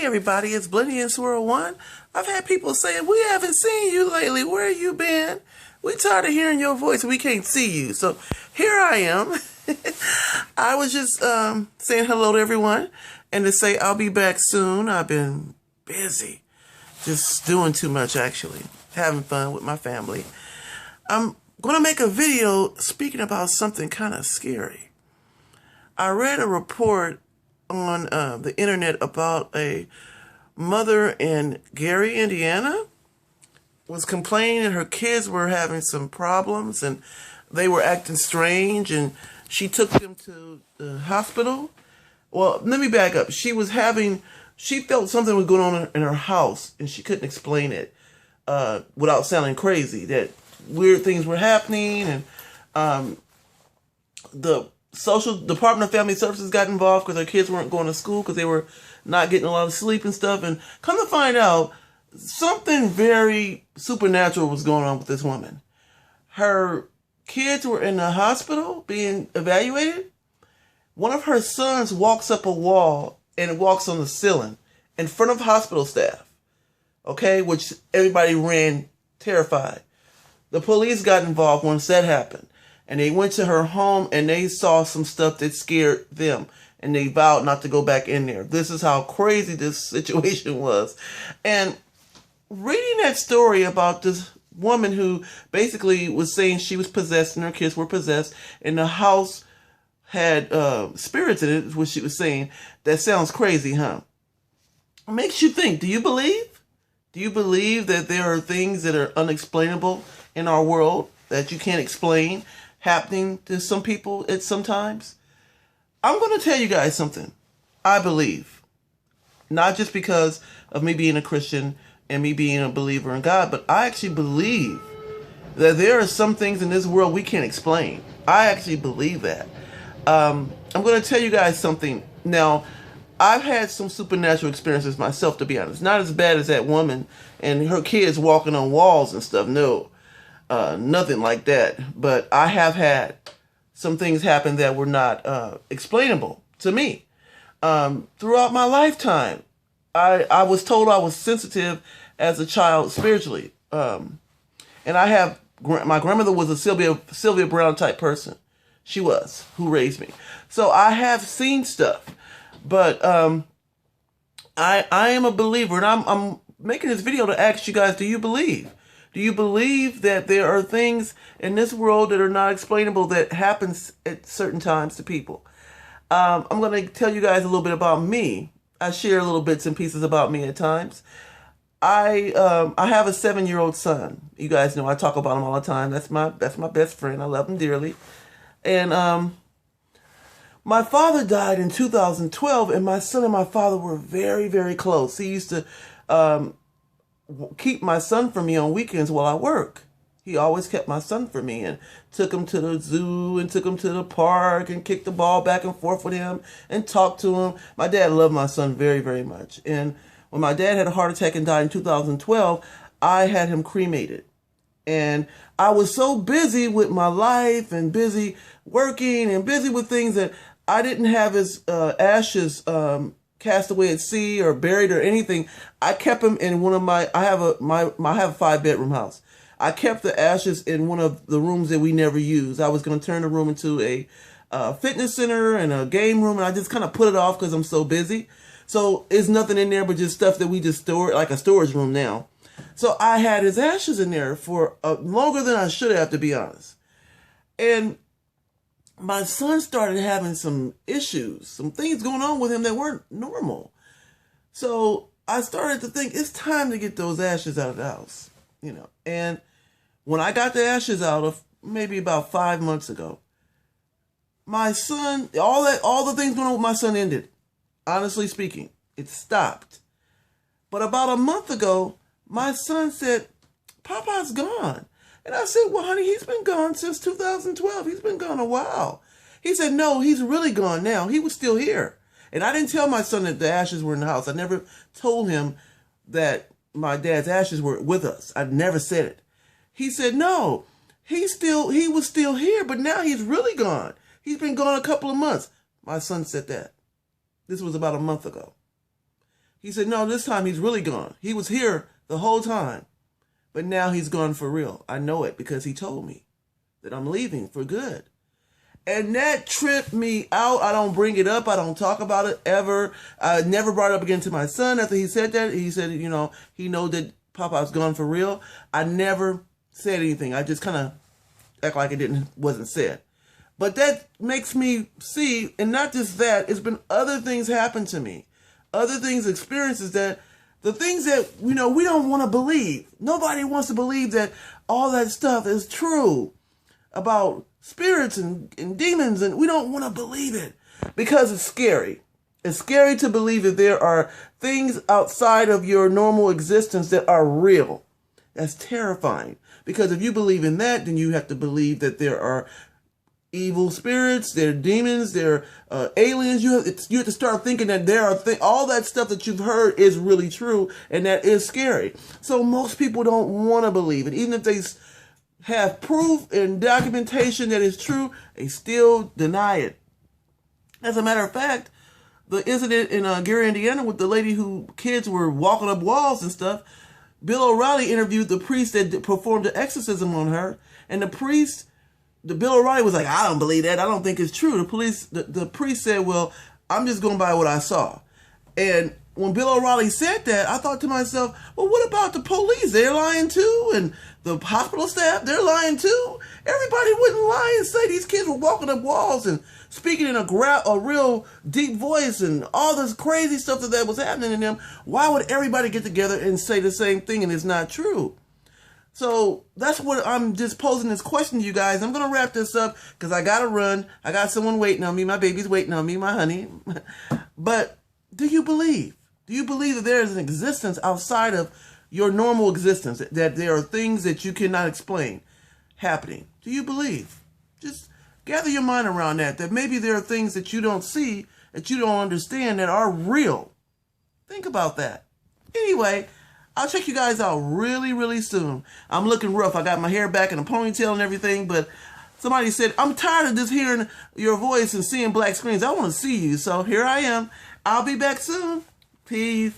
Hey everybody, it's Blendy and Swirl One. I've had people saying, we haven't seen you lately. Where have you been? We tired of hearing your voice. We can't see you. So here I am. I was just saying hello to everyone and to say I'll be back soon. I've been busy. Just doing too much, actually. Having fun with my family. I'm going to make a video speaking about something kind of scary. I read a report on the internet about a mother in Gary, Indiana, was complaining that her kids were having some problems and they were acting strange, and she took them to the hospital. Well, let me back up. She felt something was going on in her house and she couldn't explain it without sounding crazy, that weird things were happening, and the Social Department of Family Services got involved because her kids weren't going to school because they were not getting a lot of sleep and stuff. And come to find out, something very supernatural was going on with this woman. Her kids were in the hospital being evaluated. One of her sons walks up a wall and walks on the ceiling in front of hospital staff. Okay, which everybody ran terrified. The police got involved once that happened. And they went to her home and they saw some stuff that scared them. And they vowed not to go back in there. This is how crazy this situation was. And reading that story about this woman who basically was saying she was possessed and her kids were possessed, and the house had spirits in it, is what she was saying. That sounds crazy, huh? It makes you think, do you believe? Do you believe that there are things that are unexplainable in our world that you can't explain, happening to some people at sometimes? I'm going to tell you guys something. I believe, not just because of me being a Christian and me being a believer in God, but I actually believe that there are some things in this world we can't explain. I actually believe that. I'm going to tell you guys something. Now, I've had some supernatural experiences myself, to be honest. Not as bad as that woman and her kids walking on walls and stuff. No. Nothing like that, but I have had some things happen that were not explainable to me. Throughout my lifetime, I was told I was sensitive as a child spiritually. And my grandmother was a Sylvia Brown type person. She was, who raised me. So I have seen stuff, but I am a believer, and I'm making this video to ask you guys, do you believe? Do you believe that there are things in this world that are not explainable that happens at certain times to people? I'm going to tell you guys a little bit about me. I share little bits and pieces about me at times. I have a 7-year-old son. You guys know I talk about him all the time. That's my best friend. I love him dearly. And my father died in 2012, and my son and my father were very, very close. He used to keep my son from me on weekends while I work. He always kept my son for me and took him to the zoo and took him to the park and kicked the ball back and forth with him and talked to him. My dad loved my son very, very much. And when my dad had a heart attack and died in 2012, I had him cremated. And I was so busy with my life and busy working and busy with things that I didn't have his ashes cast away at sea or buried or anything. I kept him in one of I have a 5-bedroom house. I kept the ashes in one of the rooms that we never used. I was going to turn the room into a fitness center and a game room, and I just kind of put it off because I'm so busy. So it's nothing in there but just stuff that we just store, like a storage room now. So I had his ashes in there for longer than I should have, to be honest. And my son started having some issues, some things going on with him that weren't normal. So I started to think it's time to get those ashes out of the house, you know. And when I got the ashes out of maybe about 5 months ago, my son, all the things going on with my son ended. Honestly speaking, it stopped. But about a month ago, my son said, "Papa's gone." And I said, "Well, honey, he's been gone since 2012. He's been gone a while." He said, "No, he's really gone now. He was still here." And I didn't tell my son that the ashes were in the house. I never told him that my dad's ashes were with us. I never said it. He said, "No, he was still here, but now he's really gone. He's been gone a couple of months." My son said that. This was about a month ago. He said, no, this time he's really gone. He was here the whole time, but now he's gone for real. I know it because he told me that I'm leaving for good. And that tripped me out. I don't bring it up. I don't talk about it ever. I never brought it up again to my son after he said that. He said, you know, he know that Papa's gone for real. I never said anything. I just kind of act like it wasn't said. But that makes me see, and not just that, it's been other things happen to me. Other things, experiences that, the things that, you know, we don't want to believe. Nobody wants to believe that all that stuff is true about spirits and demons, and we don't want to believe it because it's scary. It's scary to believe that there are things outside of your normal existence that are real. That's terrifying, because if you believe in that, then you have to believe that there are evil spirits, there are demons, there are aliens. You have to start thinking that there are all that stuff that you've heard is really true, and that is scary. So most people don't want to believe it, even if they have proof and documentation that it's true, they still deny it. As a matter of fact, the incident in Gary, Indiana, with the lady who kids were walking up walls and stuff, Bill O'Reilly interviewed the priest that performed the exorcism on her, and the Bill O'Reilly was like, I don't believe that. I don't think it's true. The priest said, well, I'm just going by what I saw. And when Bill O'Reilly said that, I thought to myself, well, what about the police? They're lying too. And the hospital staff, they're lying too. Everybody wouldn't lie and say these kids were walking up walls and speaking in a real deep voice and all this crazy stuff that was happening to them. Why would everybody get together and say the same thing and it's not true? So that's what I'm just posing this question to you guys. I'm going to wrap this up because I got to run. I got someone waiting on me. My baby's waiting on me, my honey. But do you believe? Do you believe that there is an existence outside of your normal existence? That there are things that you cannot explain happening? Do you believe? Just gather your mind around that. That maybe there are things that you don't see, that you don't understand, that are real. Think about that. Anyway, I'll check you guys out really, really soon. I'm looking rough. I got my hair back in a ponytail and everything, but somebody said, I'm tired of just hearing your voice and seeing black screens. I want to see you. So here I am. I'll be back soon. Peace.